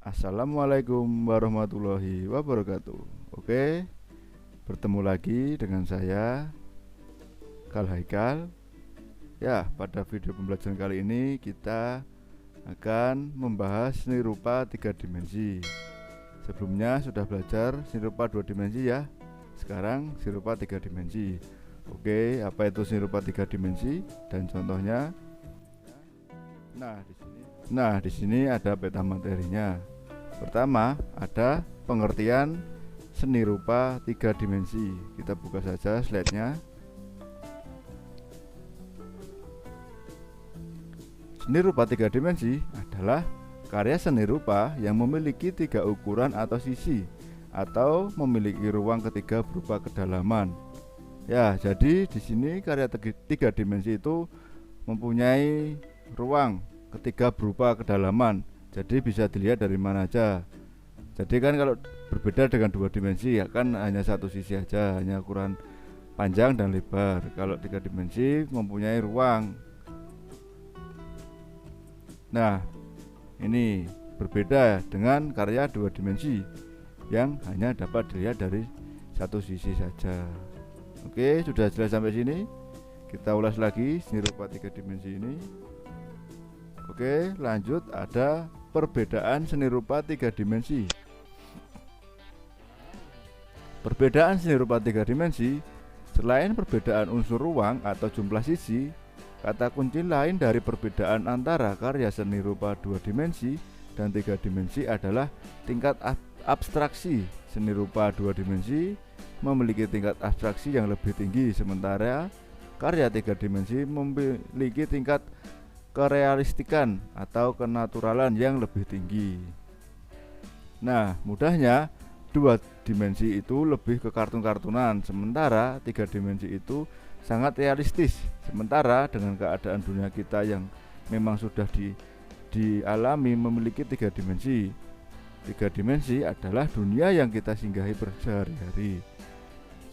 Assalamualaikum warahmatullahi wabarakatuh. Oke, bertemu lagi dengan saya Kal Haikal. Ya, pada video pembelajaran kali ini kita akan membahas seni rupa 3 dimensi. Sebelumnya sudah belajar seni rupa 2 dimensi ya. Sekarang seni rupa 3 dimensi. Oke, apa itu seni rupa 3 dimensi dan contohnya? Nah, di sini ada peta materinya. Pertama, ada pengertian seni rupa 3 dimensi. Kita buka saja slide-nya. Seni rupa 3 dimensi adalah karya seni rupa yang memiliki 3 ukuran atau sisi, atau memiliki ruang ketiga berupa kedalaman. Ya, jadi di sini karya 3 dimensi itu mempunyai ruang ketiga berupa kedalaman. Jadi bisa dilihat dari mana aja. Jadi kan kalau berbeda dengan 2 dimensi ya kan hanya satu sisi aja, hanya ukuran panjang dan lebar. Kalau 3 dimensi mempunyai ruang. Nah, ini berbeda dengan karya 2 dimensi yang hanya dapat dilihat dari satu sisi saja. Oke, sudah jelas sampai sini. Kita ulas lagi seni rupa 3 dimensi ini. Oke, lanjut ada perbedaan seni rupa 3 dimensi. Perbedaan seni rupa 3 dimensi, selain perbedaan unsur ruang atau jumlah sisi, kata kunci lain dari perbedaan antara karya seni rupa 2 dimensi dan 3 dimensi adalah tingkat abstraksi. Seni rupa 2 dimensi memiliki tingkat abstraksi yang lebih tinggi, sementara karya 3 dimensi memiliki tingkat kerealistikan atau kenaturalan yang lebih tinggi. Nah, mudahnya 2 dimensi itu lebih ke kartun-kartunan, sementara 3 dimensi itu sangat realistis. Sementara dengan keadaan dunia kita yang memang sudah dialami memiliki 3 dimensi. 3 dimensi adalah dunia yang kita singgahi sehari-hari.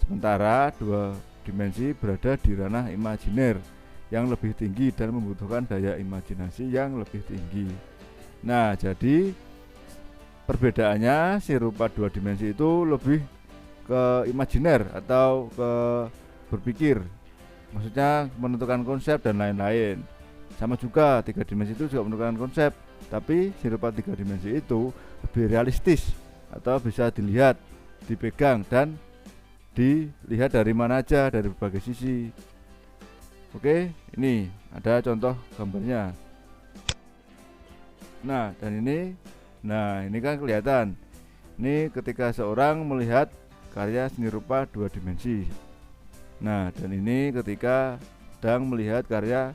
Sementara 2 dimensi berada di ranah imajiner yang lebih tinggi dan membutuhkan daya imajinasi yang lebih tinggi. Nah, jadi perbedaannya seni rupa 2 dimensi itu lebih ke imajiner atau ke berpikir, maksudnya menentukan konsep dan lain-lain. Sama juga 3 dimensi itu juga menentukan konsep, tapi seni rupa 3 dimensi itu lebih realistis atau bisa dilihat, dipegang dan dilihat dari mana aja, dari berbagai sisi. Oke, ini ada contoh gambarnya. Nah, dan ini kan kelihatan. Ini ketika seorang melihat karya seni rupa 2 dimensi. Nah, dan ini ketika sedang melihat karya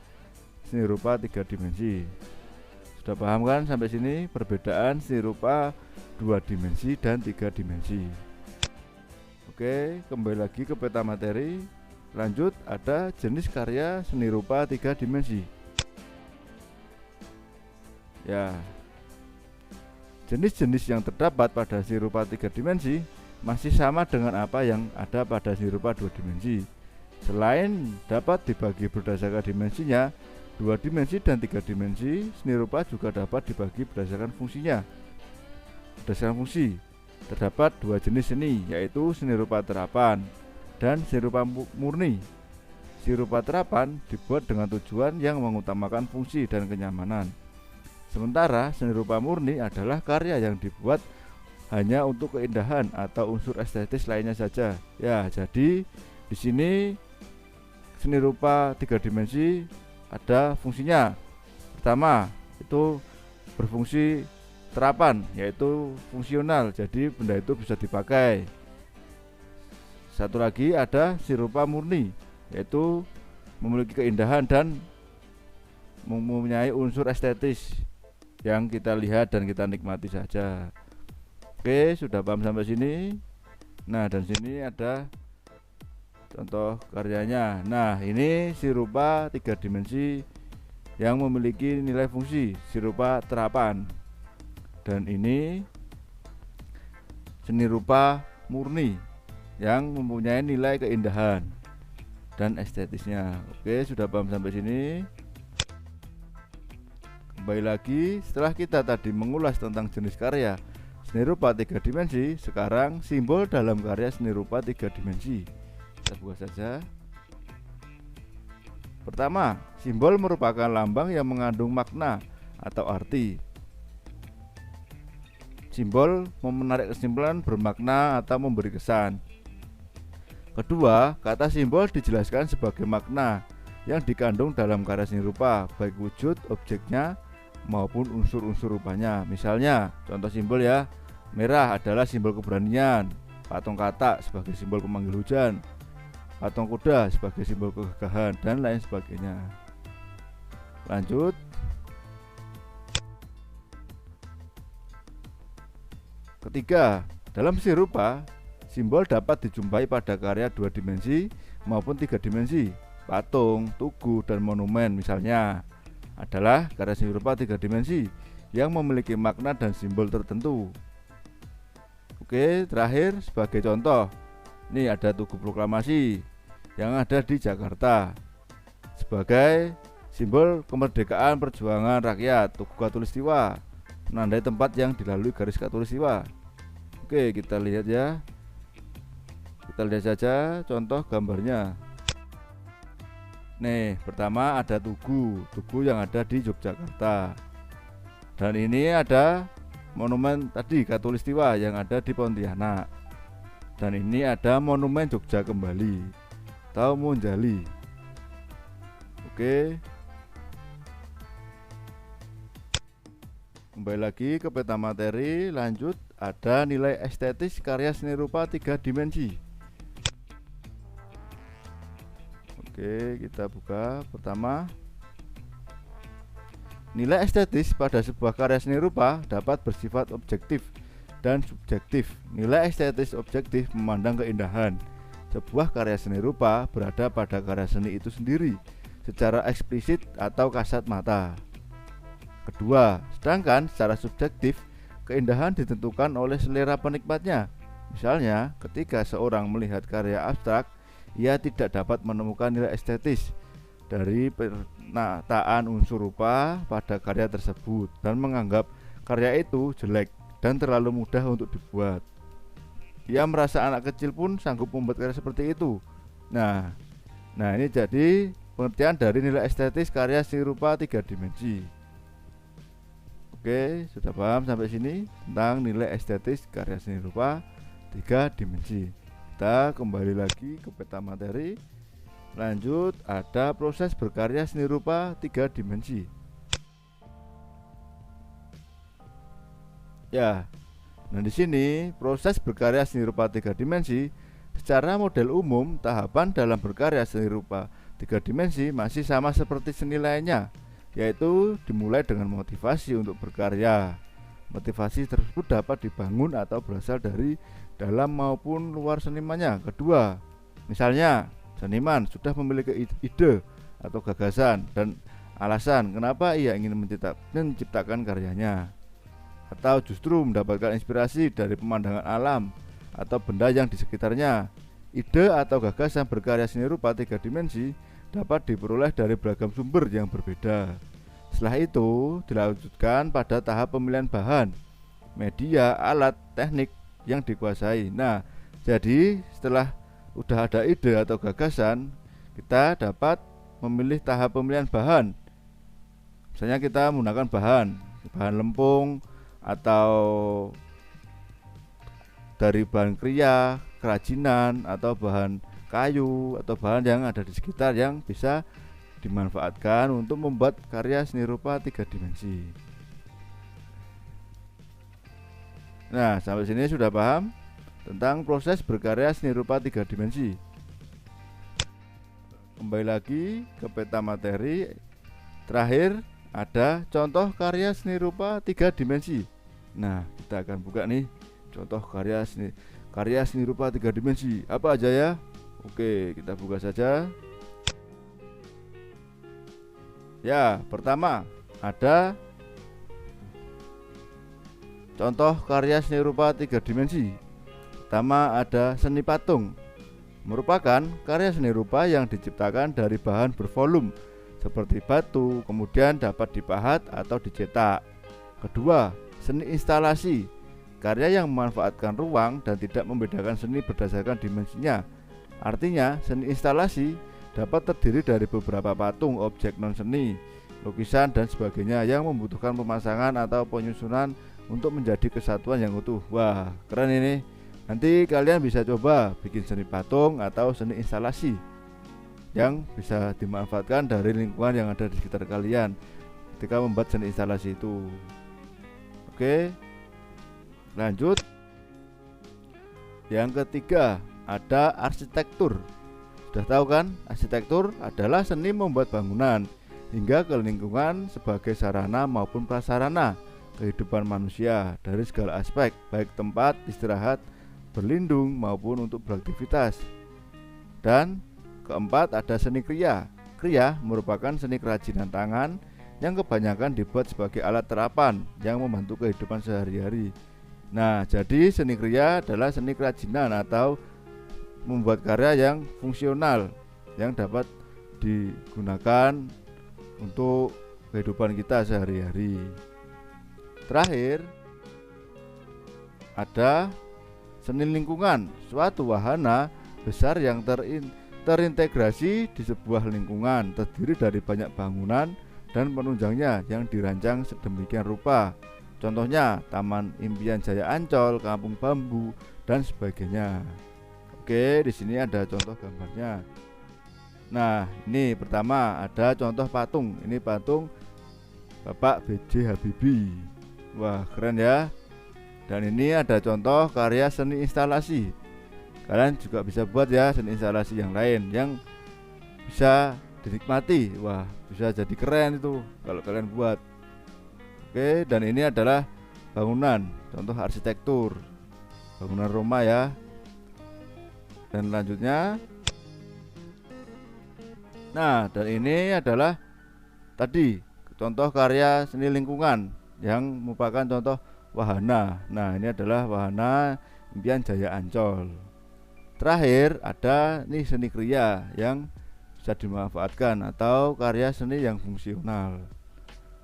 seni rupa 3 dimensi. Sudah paham kan sampai sini perbedaan seni rupa 2 dimensi dan 3 dimensi. Oke, kembali lagi ke peta materi. Lanjut ada jenis karya seni rupa 3 dimensi. Ya, jenis-jenis yang terdapat pada seni rupa 3 dimensi masih sama dengan apa yang ada pada seni rupa 2 dimensi. Selain dapat dibagi berdasarkan dimensinya, 2 dimensi dan 3 dimensi seni rupa juga dapat dibagi berdasarkan fungsinya. Berdasarkan fungsi, terdapat 2 jenis seni, yaitu seni rupa terapan dan seni rupa murni. Seni rupa terapan dibuat dengan tujuan yang mengutamakan fungsi dan kenyamanan. Sementara seni rupa murni adalah karya yang dibuat hanya untuk keindahan atau unsur estetis lainnya saja. Ya, jadi di sini seni rupa 3 dimensi ada fungsinya. Pertama, itu berfungsi terapan, yaitu fungsional. Jadi benda itu bisa dipakai. Satu lagi ada seni rupa murni, yaitu memiliki keindahan dan mempunyai unsur estetis yang kita lihat dan kita nikmati saja. Oke, sudah paham sampai sini. Nah, dan sini ada contoh karyanya. Nah, ini seni rupa 3 dimensi yang memiliki nilai fungsi, seni rupa terapan. Dan ini seni rupa murni yang mempunyai nilai keindahan dan estetisnya. Oke, sudah paham sampai sini. Kembali lagi, setelah kita tadi mengulas tentang jenis karya seni rupa 3 dimensi, sekarang simbol dalam karya seni rupa 3 dimensi. Kita buka saja. Pertama, simbol merupakan lambang yang mengandung makna atau arti. Simbol menarik kesimpulan, bermakna atau memberi kesan. Kedua, kata simbol dijelaskan sebagai makna yang dikandung dalam karya seni rupa, baik wujud objeknya maupun unsur-unsur rupanya. Misalnya, contoh simbol ya, merah adalah simbol keberanian, patung katak sebagai simbol pemanggil hujan, patung kuda sebagai simbol kegagahan, dan lain sebagainya. Lanjut. Ketiga, dalam seni rupa, simbol dapat dijumpai pada karya 2 dimensi maupun 3 dimensi. Patung, tugu, dan monumen misalnya adalah karya seni rupa 3 dimensi yang memiliki makna dan simbol tertentu. Oke, terakhir sebagai contoh, ini ada Tugu Proklamasi yang ada di Jakarta sebagai simbol kemerdekaan perjuangan rakyat. Tugu Katulistiwa menandai tempat yang dilalui garis Katulistiwa. Oke, kita lihat ya. Kita lihat saja contoh gambarnya. Nih, pertama ada tugu yang ada di Yogyakarta. Dan ini ada monumen tadi Katulistiwa yang ada di Pontianak. Dan ini ada monumen Jogja Kembali atau Monjali. Oke. Kembali lagi ke peta materi, lanjut ada nilai estetis karya seni rupa 3 dimensi. Oke, kita buka. Pertama, nilai estetis pada sebuah karya seni rupa dapat bersifat objektif dan subjektif. Nilai estetis objektif memandang keindahan sebuah karya seni rupa berada pada karya seni itu sendiri secara eksplisit atau kasat mata. Kedua, sedangkan secara subjektif, keindahan ditentukan oleh selera penikmatnya. Misalnya, ketika seorang melihat karya abstrak, ia tidak dapat menemukan nilai estetis dari penataan unsur rupa pada karya tersebut dan menganggap karya itu jelek dan terlalu mudah untuk dibuat. Ia merasa anak kecil pun sanggup membuat karya seperti itu. Nah ini jadi pengertian dari nilai estetis karya seni rupa 3 dimensi. Oke, sudah paham sampai sini tentang nilai estetis karya seni rupa 3 dimensi. Kita kembali lagi ke peta materi. Lanjut, ada proses berkarya seni rupa 3 dimensi. Ya. Nah, di sini proses berkarya seni rupa 3 dimensi secara model umum, tahapan dalam berkarya seni rupa 3 dimensi masih sama seperti seni lainnya, yaitu dimulai dengan motivasi untuk berkarya. Motivasi tersebut dapat dibangun atau berasal dari dalam maupun luar senimannya. Kedua, misalnya seniman sudah memiliki ide atau gagasan dan alasan kenapa ia ingin menciptakan karyanya, atau justru mendapatkan inspirasi dari pemandangan alam atau benda yang di sekitarnya. Ide atau gagasan berkarya seni rupa 3 dimensi dapat diperoleh dari beragam sumber yang berbeda. Setelah itu dilanjutkan pada tahap pemilihan bahan, media, alat, teknik yang dikuasai. Nah, jadi setelah udah ada ide atau gagasan, kita dapat memilih tahap pemilihan bahan. Misalnya kita menggunakan bahan lempung atau dari bahan kriya, kerajinan, atau bahan kayu, atau bahan yang ada di sekitar yang bisa dimanfaatkan untuk membuat karya seni rupa 3 dimensi. Nah, sampai sini sudah paham tentang proses berkarya seni rupa 3 dimensi. Kembali lagi ke peta materi. Terakhir ada contoh karya seni rupa 3 dimensi. Nah, kita akan buka nih contoh karya seni rupa 3 dimensi. Apa aja ya? Oke, kita buka saja. Ya, pertama ada contoh karya seni rupa 3 dimensi. Pertama ada seni patung. Merupakan karya seni rupa yang diciptakan dari bahan bervolume seperti batu, kemudian dapat dipahat atau dicetak. Kedua, seni instalasi, karya yang memanfaatkan ruang dan tidak membedakan seni berdasarkan dimensinya. Artinya, seni instalasi dapat terdiri dari beberapa patung, objek non-seni, lukisan, dan sebagainya yang membutuhkan pemasangan atau penyusunan untuk menjadi kesatuan yang utuh. Wah, keren ini. Nanti kalian bisa coba bikin seni patung atau seni instalasi yang bisa dimanfaatkan dari lingkungan yang ada di sekitar kalian ketika membuat seni instalasi itu. Oke, lanjut. Yang ketiga, ada arsitektur. Sudah tahu kan, arsitektur adalah seni membuat bangunan hingga ke lingkungan sebagai sarana maupun prasarana kehidupan manusia dari segala aspek, baik tempat istirahat, berlindung maupun untuk beraktivitas. Dan keempat, ada seni kriya. Kriya merupakan seni kerajinan tangan yang kebanyakan dibuat sebagai alat terapan yang membantu kehidupan sehari-hari. Nah, jadi seni kriya adalah seni kerajinan atau membuat karya yang fungsional yang dapat digunakan untuk kehidupan kita sehari-hari. Terakhir, ada seni lingkungan, suatu wahana besar yang terintegrasi di sebuah lingkungan, terdiri dari banyak bangunan dan penunjangnya yang dirancang sedemikian rupa. Contohnya Taman Impian Jaya Ancol, Kampung Bambu, dan sebagainya. Oke, di sini ada contoh gambarnya. Nah, ini pertama ada contoh patung. Ini patung Bapak B.J. Habibie. Wah, keren ya. Dan ini ada contoh karya seni instalasi. Kalian juga bisa buat ya seni instalasi yang lain yang bisa dinikmati. Wah, bisa jadi keren itu kalau kalian buat. Oke, dan ini adalah bangunan, contoh arsitektur, bangunan Roma ya. Dan lanjutnya, nah, dan ini adalah tadi contoh karya seni lingkungan yang merupakan contoh wahana. Nah, ini adalah wahana Impian Jaya Ancol. Terakhir ada nih seni kriya yang bisa dimanfaatkan atau karya seni yang fungsional.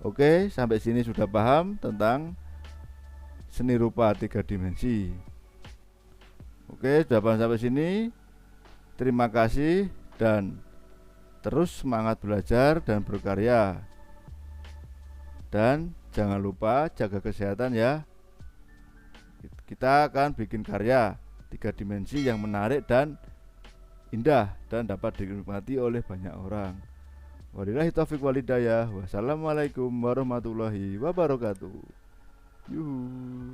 Oke, sampai sini sudah paham tentang seni rupa 3 dimensi. Oke, sudah paham sampai sini. Terima kasih dan terus semangat belajar dan berkarya. Dan jangan lupa jaga kesehatan ya. Kita akan bikin karya 3 dimensi yang menarik dan indah dan dapat dinikmati oleh banyak orang. Wabillahi taufiq walhidayah. Wassalamualaikum warahmatullahi wabarakatuh. Yuhu.